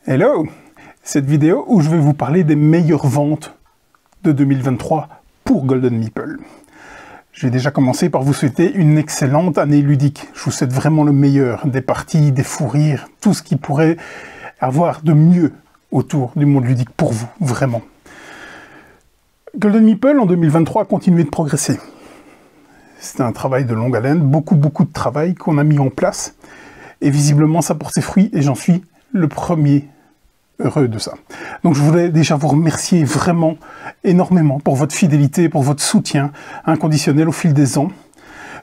Hello! Cette vidéo où je vais vous parler des meilleures ventes de 2023 pour Golden Meeple. Je vais déjà commencer par vous souhaiter une excellente année ludique. Je vous souhaite vraiment le meilleur, des parties, des fous rires, tout ce qui pourrait avoir de mieux autour du monde ludique pour vous, vraiment. Golden Meeple en 2023 a continué de progresser. C'était un travail de longue haleine, beaucoup de travail qu'on a mis en place. Et visiblement ça porte ses fruits et j'en suis le premier heureux de ça. Donc je voulais déjà vous remercier vraiment énormément pour votre fidélité, pour votre soutien inconditionnel au fil des ans.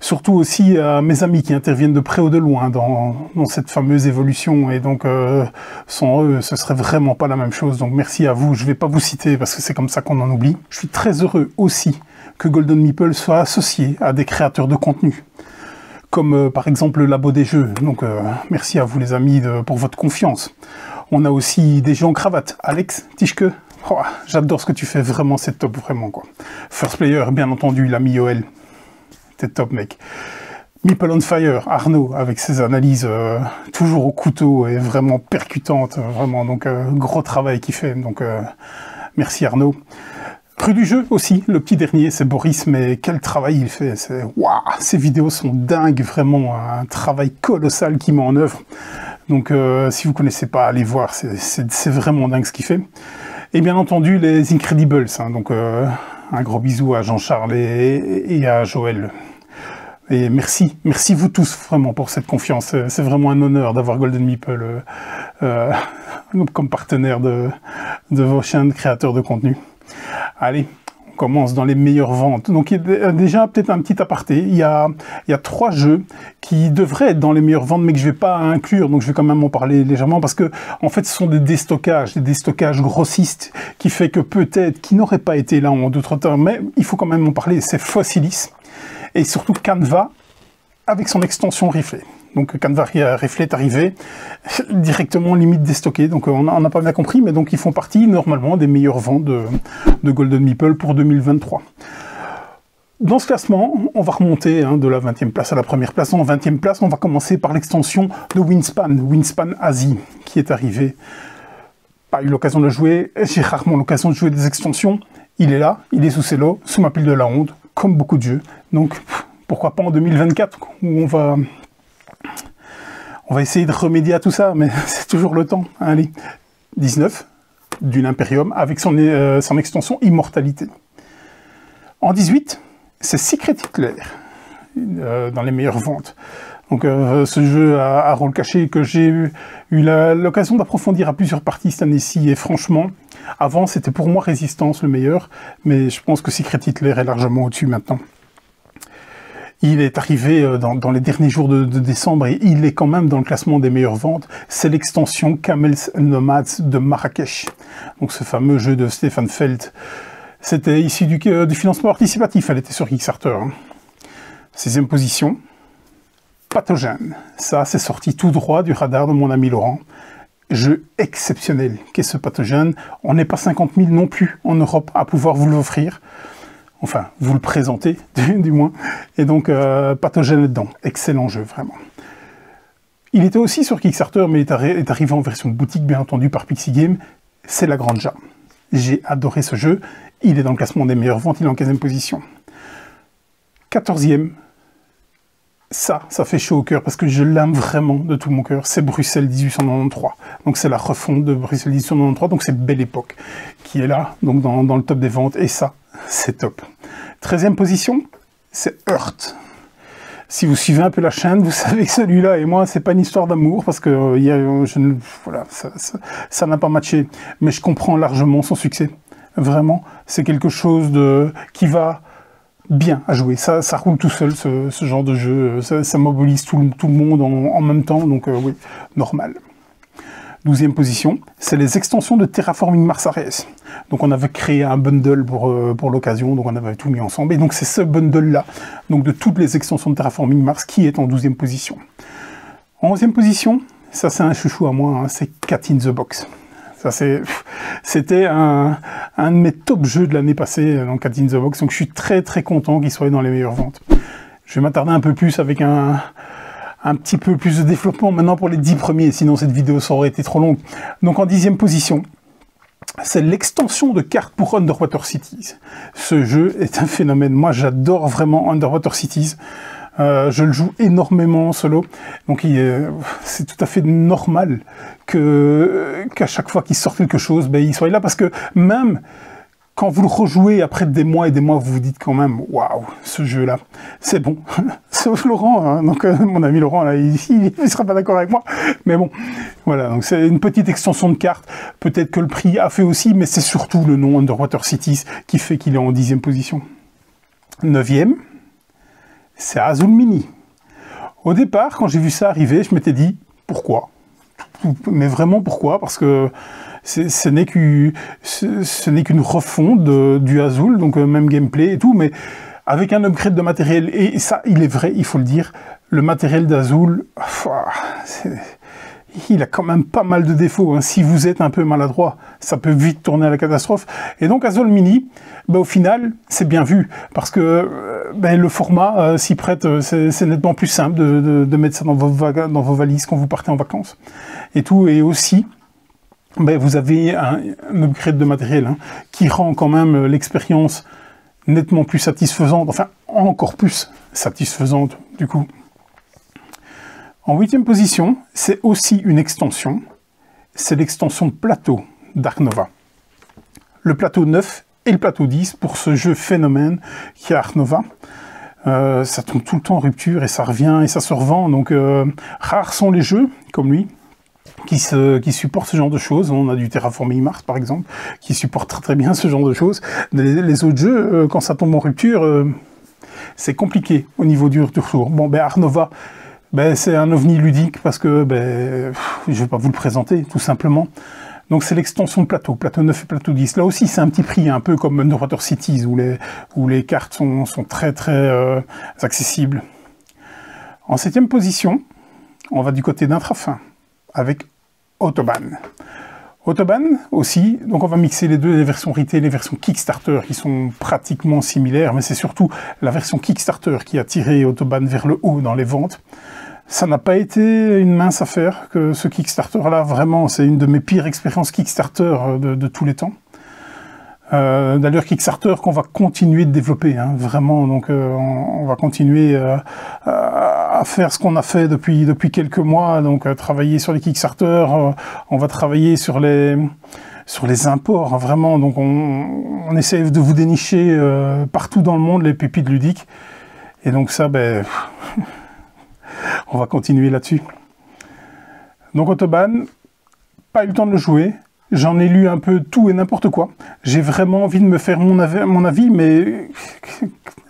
Surtout aussi à mes amis qui interviennent de près ou de loin dans cette fameuse évolution. Et donc sans eux, ce serait vraiment pas la même chose. Donc merci à vous. Je vais pas vous citer parce que c'est comme ça qu'on en oublie. Je suis très heureux aussi que Golden Meeple soit associé à des créateurs de contenu. Comme par exemple le Labo des Jeux. Donc merci à vous les amis pour votre confiance. On a aussi des gens en cravate. Alex, Tischke, oh, j'adore ce que tu fais, vraiment, c'est top, vraiment, quoi. First Player, bien entendu, l'ami Yoel. T'es top, mec. Meeple on Fire, Arnaud, avec ses analyses toujours au couteau et vraiment percutantes, vraiment, donc gros travail qu'il fait, donc merci Arnaud. Rue du jeu aussi, le petit dernier, c'est Boris, mais quel travail il fait, waouh, ces vidéos sont dingues, vraiment, un travail colossal qu'il met en œuvre. Donc si vous connaissez pas, allez voir, c'est vraiment dingue ce qu'il fait. Et bien entendu les Incredibles, hein, donc un gros bisou à Jean-Charles et à Joël. Et merci vous tous vraiment pour cette confiance. C'est vraiment un honneur d'avoir Golden Meeple comme partenaire de vos chaînes créateurs de contenu. Allez, on commence dans les meilleures ventes. Donc il y a déjà peut-être un petit aparté. Il y a 3 jeux qui devraient être dans les meilleures ventes, mais que je vais pas inclure. Donc je vais quand même en parler légèrement parce que en fait ce sont des déstockages grossistes qui fait que peut-être qui n'auraient pas été là en d'autres temps, mais il faut quand même en parler. C'est Fossilis et surtout Canva avec son extension Reflet. Donc Canva Reflet est arrivé directement limite déstocké, donc on n'a pas bien compris, mais donc ils font partie normalement des meilleures ventes de Golden Meeple pour 2023. Dans ce classement, on va remonter de la 20e place à la première place. En 20e place, on va commencer par l'extension de Wingspan Asie, qui est arrivée. Pas eu l'occasion de jouer, j'ai rarement l'occasion de jouer des extensions. Il est là, il est sous cello, sous ma pile de la honte, comme beaucoup de jeux. Donc pourquoi pas en 2024, où on va essayer de remédier à tout ça, mais c'est toujours le temps. Allez, 19, Dune Imperium, avec son extension Immortalité. En 18, c'est Secret Hitler, dans les meilleures ventes. Donc ce jeu à rôle caché que j'ai eu l'occasion d'approfondir à plusieurs parties cette année-ci, et franchement, avant c'était pour moi Résistance le meilleur, mais je pense que Secret Hitler est largement au-dessus maintenant. Il est arrivé dans les derniers jours de décembre et il est quand même dans le classement des meilleures ventes. C'est l'extension Camels Nomads de Marrakech. Donc ce fameux jeu de Stefan Feld. C'était issu du financement participatif, elle était sur Kickstarter. 6e position, Pathogène. Ça, c'est sorti tout droit du radar de mon ami Laurent. Jeu exceptionnel qu'est ce Pathogène. On n'est pas 50 000 non plus en Europe à pouvoir vous l'offrir. Enfin, vous le présentez, du moins. Et donc, Pathogène est dedans. Excellent jeu, vraiment. Il était aussi sur Kickstarter, mais est arrivé en version boutique, bien entendu, par Pixie Game. C'est La Granja. J'ai adoré ce jeu. Il est dans le classement des meilleures ventes. Il est en 15e position. 14e. Ça fait chaud au cœur, parce que je l'aime vraiment de tout mon cœur. C'est Bruxelles 1893. Donc, c'est la refonte de Bruxelles 1893. Donc, c'est Belle Époque qui est là, donc dans le top des ventes. Et ça, c'est top. 13e position, c'est Heart. Si vous suivez un peu la chaîne, vous savez que celui-là et moi, c'est pas une histoire d'amour, parce que voilà, ça n'a pas matché. Mais je comprends largement son succès. Vraiment, c'est quelque chose qui va bien à jouer. Ça roule tout seul, ce genre de jeu. Ça mobilise tout le monde en même temps, donc oui, normal. 12e position, c'est les extensions de Terraforming Mars Ares. Donc on avait créé un bundle pour l'occasion, donc on avait tout mis ensemble. Et donc c'est ce bundle-là, donc de toutes les extensions de Terraforming Mars, qui est en 12e position. En 11e position, ça c'est un chouchou à moi, c'est Cat in the Box. C'était un de mes top jeux de l'année passée, dans Cat in the Box, donc je suis très content qu'il soit dans les meilleures ventes. Je vais m'attarder un peu plus avec un un petit peu plus de développement maintenant pour les 10 premiers, sinon cette vidéo ça aurait été trop longue. Donc en 10e position, c'est l'extension de cartes pour Underwater Cities. Ce jeu est un phénomène. Moi, j'adore vraiment Underwater Cities. Je le joue énormément en solo. Donc, c'est tout à fait normal qu'à chaque fois qu'il sort quelque chose, ben, il soit là. Parce que même quand vous le rejouez après des mois et des mois, vous vous dites quand même, waouh, ce jeu-là, c'est bon. Sauf Laurent, hein, donc mon ami Laurent, là, il sera pas d'accord avec moi. Mais bon, voilà, donc c'est une petite extension de carte. Peut-être que le prix a fait aussi, mais c'est surtout le nom Underwater Cities qui fait qu'il est en 10e position. 9e, c'est Azul Mini. Au départ, quand j'ai vu ça arriver, je m'étais dit, pourquoi? Mais vraiment pourquoi? Parce que ce n'est qu'une refonte du Azul, donc même gameplay et tout, mais avec un upgrade de matériel. Et ça, il est vrai, il faut le dire, le matériel d'Azul, il a quand même pas mal de défauts. Hein. Si vous êtes un peu maladroit, ça peut vite tourner à la catastrophe. Et donc Azul Mini, ben, au final, c'est bien vu, parce que ben, le format s'y prête, c'est nettement plus simple de mettre ça dans vos valises quand vous partez en vacances. Et tout, et aussi, ben, vous avez un upgrade de matériel hein, qui rend quand même l'expérience nettement plus satisfaisante, enfin encore plus satisfaisante du coup. En 8e position, c'est aussi une extension, c'est l'extension plateau d'Ark Nova. Le plateau 9 et le plateau 10 pour ce jeu phénomène qui est Ark Nova. Ça tombe tout le temps en rupture et ça revient et ça se revend, donc rares sont les jeux comme lui qui supportent ce genre de choses. On a du Terraforming Mars par exemple, qui supporte très très bien ce genre de choses. Les autres jeux, quand ça tombe en rupture, c'est compliqué au niveau du retour. Bon, ben Ark Nova, ben, c'est un ovni ludique parce que ben, je ne vais pas vous le présenter, tout simplement. Donc c'est l'extension de plateau 9 et plateau 10. Là aussi, c'est un petit prix, un peu comme Underwater Cities, où les cartes sont très très accessibles. En 7e position, on va du côté d'Intrafin, avec Autobahn. Autobahn aussi, donc on va mixer les deux, les versions retail et les versions Kickstarter qui sont pratiquement similaires, mais c'est surtout la version Kickstarter qui a tiré Autobahn vers le haut dans les ventes. Ça n'a pas été une mince affaire que ce Kickstarter-là, vraiment, c'est une de mes pires expériences Kickstarter de tous les temps. D'ailleurs, Kickstarter qu'on va continuer de développer, hein, vraiment, donc on va continuer à faire ce qu'on a fait depuis quelques mois, donc travailler sur les Kickstarter, on va travailler sur les imports, hein, vraiment, donc on essaie de vous dénicher partout dans le monde les pépites ludiques, et donc ça, ben... on va continuer là-dessus. Donc Autobahn, pas eu le temps de le jouer. J'en ai lu un peu tout et n'importe quoi. J'ai vraiment envie de me faire mon avis, mais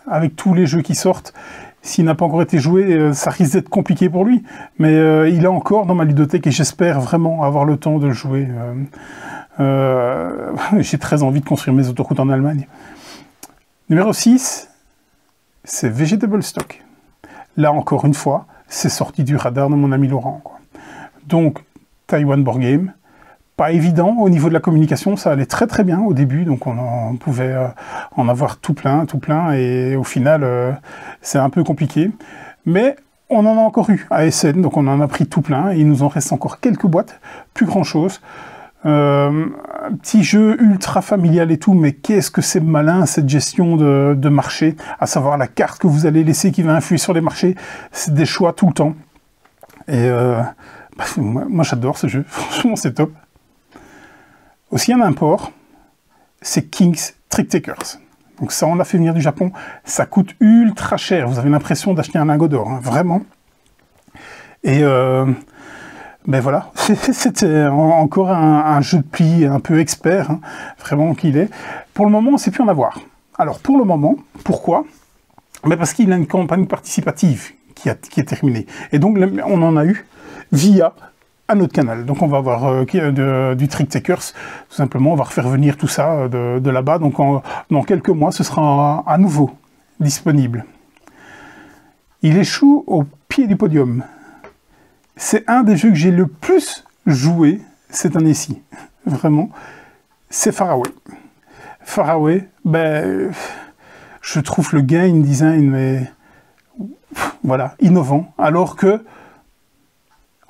avec tous les jeux qui sortent, s'il n'a pas encore été joué, ça risque d'être compliqué pour lui. Mais il est encore dans ma ludothèque et j'espère vraiment avoir le temps de le jouer. J'ai très envie de construire mes autoroutes en Allemagne. Numéro 6, c'est Vegetable Stock. Là, encore une fois, c'est sorti du radar de mon ami Laurent, quoi. Donc, Taiwan Board Game, pas évident au niveau de la communication, ça allait très très bien au début, donc on pouvait en avoir tout plein, et au final, c'est un peu compliqué. Mais on en a encore eu à Essen, donc on en a pris tout plein, et il nous en reste encore quelques boîtes, plus grand chose. Un petit jeu ultra familial et tout, mais qu'est-ce que c'est malin cette gestion de marché, à savoir la carte que vous allez laisser qui va influer sur les marchés, c'est des choix tout le temps. Et moi j'adore ce jeu, franchement c'est top. Aussi un import, c'est King's Trick Takers. Donc ça on l'a fait venir du Japon, ça coûte ultra cher, vous avez l'impression d'acheter un lingot d'or, hein, vraiment. Et ben voilà, c'était encore un jeu de pli un peu expert, hein, vraiment qu'il est. Pour le moment, on ne sait plus en avoir. Alors pour le moment, pourquoi? Ben parce qu'il a une campagne participative qui est terminée. Et donc on en a eu via un autre canal. Donc on va avoir du Trick Takers, tout simplement, on va refaire venir tout ça de là-bas. Donc dans quelques mois, ce sera à nouveau disponible. Il échoue au pied du podium. C'est un des jeux que j'ai le plus joué cette année-ci. Vraiment, c'est Faraway. Faraway, ben, je trouve le game design, mais voilà, innovant. Alors que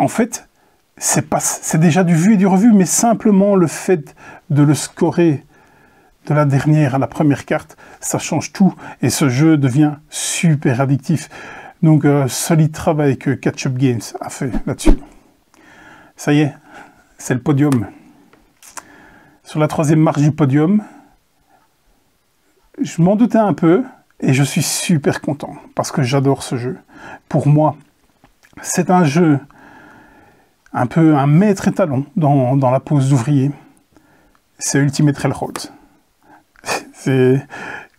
en fait, c'est déjà du vu et du revu, mais simplement le fait de le scorer de la dernière à la première carte, ça change tout, et ce jeu devient super addictif. Donc, solide travail que Catch-Up Games a fait là-dessus. Ça y est, c'est le podium. Sur la 3e marche du podium, je m'en doutais un peu, et je suis super content, parce que j'adore ce jeu. Pour moi, c'est un jeu, un peu un maître étalon dans la pose d'ouvrier. C'est Ultimate Railroad. C'est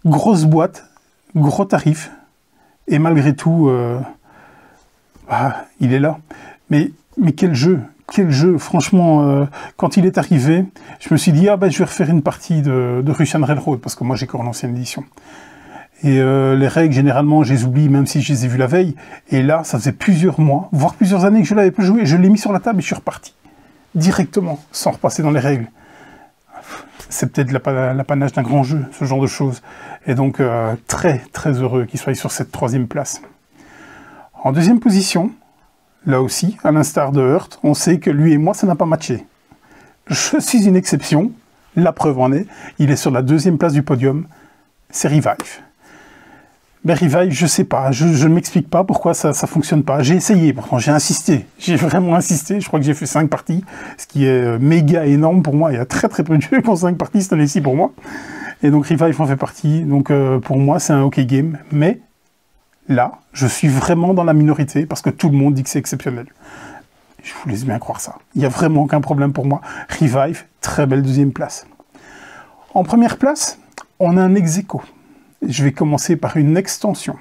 grosse boîte, gros tarif, et malgré tout, il est là. Mais quel jeu! Quel jeu! Franchement, quand il est arrivé, je me suis dit, je vais refaire une partie de Russian Railroad, parce que moi j'ai encore l'ancienne édition. Et les règles, généralement, je les oublie, même si je les ai vues la veille. Et là, ça faisait plusieurs mois, voire plusieurs années que je l'avais pas joué. Je l'ai mis sur la table et je suis reparti. Directement, sans repasser dans les règles. C'est peut-être l'apanage d'un grand jeu, ce genre de choses. Et donc, très, très heureux qu'il soit sur cette 3e place. En 2e position, là aussi, à l'instar de Heart, on sait que lui et moi, ça n'a pas matché. Je suis une exception, la preuve en est. Il est sur la 2e place du podium, c'est Revive. Mais Revive, je sais pas, je ne m'explique pas pourquoi ça fonctionne pas. J'ai essayé, pourtant j'ai insisté, j'ai vraiment insisté, je crois que j'ai fait 5 parties, ce qui est méga énorme pour moi. Il y a très très peu de jeux qui ont 5 parties cette année-ci pour moi. Et donc Revive en fait partie, donc pour moi c'est un OK game, mais là, je suis vraiment dans la minorité, parce que tout le monde dit que c'est exceptionnel. Je vous laisse bien croire ça. Il n'y a vraiment aucun problème pour moi. Revive, très belle 2e place. En 1re place, on a un ex-aequo. Je vais commencer par une extension.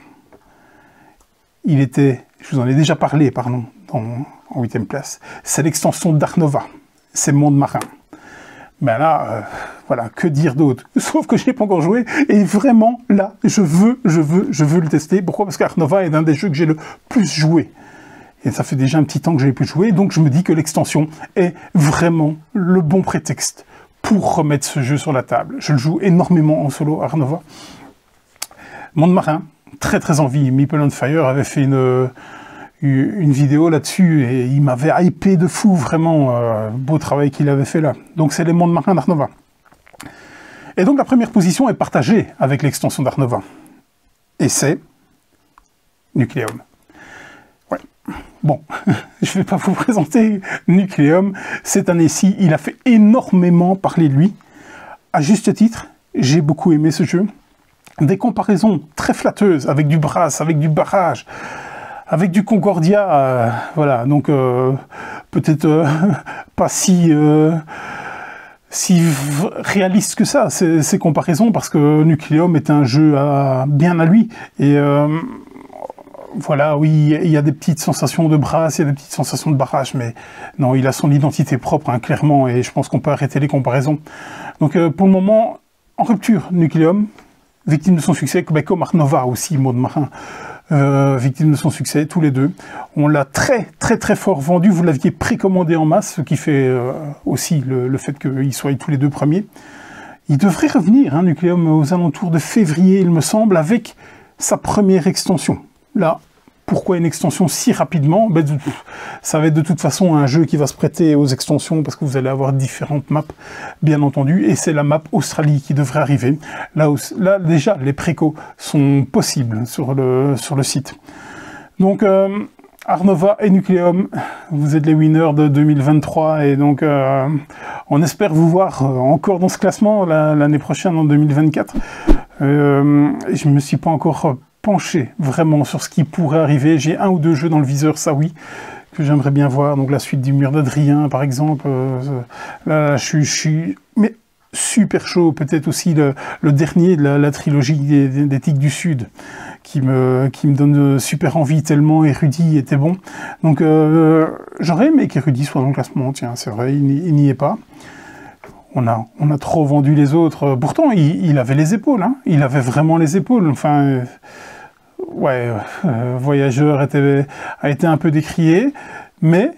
Il était, je vous en ai déjà parlé, pardon, en 8e place. C'est l'extension d'Art Nova. C'est Monde Marin. Ben là, voilà, que dire d'autre? Sauf que je n'ai pas encore joué. Et vraiment, là, je veux le tester. Pourquoi? Parce qu'Art Nova est un des jeux que j'ai le plus joué. Et ça fait déjà un petit temps que je n'ai plus joué. Donc je me dis que l'extension est vraiment le bon prétexte pour remettre ce jeu sur la table. Je le joue énormément en solo, Art Nova. Monde Marin, très très envie. Meeple on Fire avait fait une vidéo là-dessus et il m'avait hypé de fou, vraiment, beau travail qu'il avait fait là. Donc c'est les Mondes Marins d'Art Nova. Et donc la première position est partagée avec l'extension d'Art Nova. Et c'est Nucleum. Ouais. Bon, je ne vais pas vous présenter Nucleum. Cette année-ci, il a fait énormément parler de lui. À juste titre, j'ai beaucoup aimé ce jeu. Des comparaisons très flatteuses avec du Brass, avec du Barrage, avec du Concordia, voilà, donc peut-être pas si réaliste que ça, ces comparaisons, parce que Nucleum est un jeu bien à lui, et voilà, oui, il y a des petites sensations de Brass, il y a des petites sensations de Barrage, mais non, il a son identité propre, hein, clairement, et je pense qu'on peut arrêter les comparaisons. Donc pour le moment, en rupture, Nucleum, victime de son succès, comme Art Nova aussi, Monde Marin, victime de son succès, tous les deux. On l'a très très très fort vendu, vous l'aviez précommandé en masse, ce qui fait aussi le fait qu'ils soient tous les deux premiers. Il devrait revenir, hein, Nucleum, aux alentours de février, il me semble, avec sa première extension. Là, pourquoi une extension si rapidement? Ben, ça va être de toute façon un jeu qui va se prêter aux extensions parce que vous allez avoir différentes maps, bien entendu, et c'est la map Australie qui devrait arriver. Là déjà, les précos sont possibles sur le site. Donc, Art Nova et Nucleum, vous êtes les winners de 2023, et donc on espère vous voir encore dans ce classement l'année prochaine, en 2024. Je me suis pas encore penché vraiment sur ce qui pourrait arriver. J'ai 1 ou 2 jeux dans le viseur, ça oui, que j'aimerais bien voir. Donc la suite du Mur d'Adrien, par exemple. Là, je suis mais super chaud. Peut-être aussi le dernier de la trilogie des Tiques du Sud, qui me donne super envie, tellement Érudit était bon. Donc j'aurais aimé qu'Érudit soit dans le classement. Tiens, c'est vrai, il n'y est pas. On a trop vendu les autres. Pourtant, il avait les épaules. Hein. Il avait vraiment les épaules. Enfin, ouais, Voyageur a été un peu décrié, mais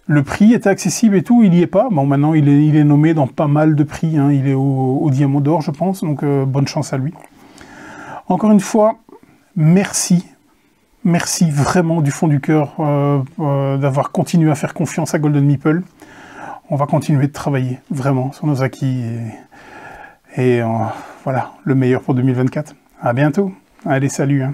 le prix était accessible et tout. Il n'y est pas. Bon, maintenant, il est nommé dans pas mal de prix. Hein. Il est au Diamant d'Or, je pense. Donc, bonne chance à lui. Encore une fois, merci Merci vraiment du fond du cœur d'avoir continué à faire confiance à Golden Meeple. On va continuer de travailler vraiment sur nos acquis et voilà, le meilleur pour 2024. À bientôt. Allez, salut.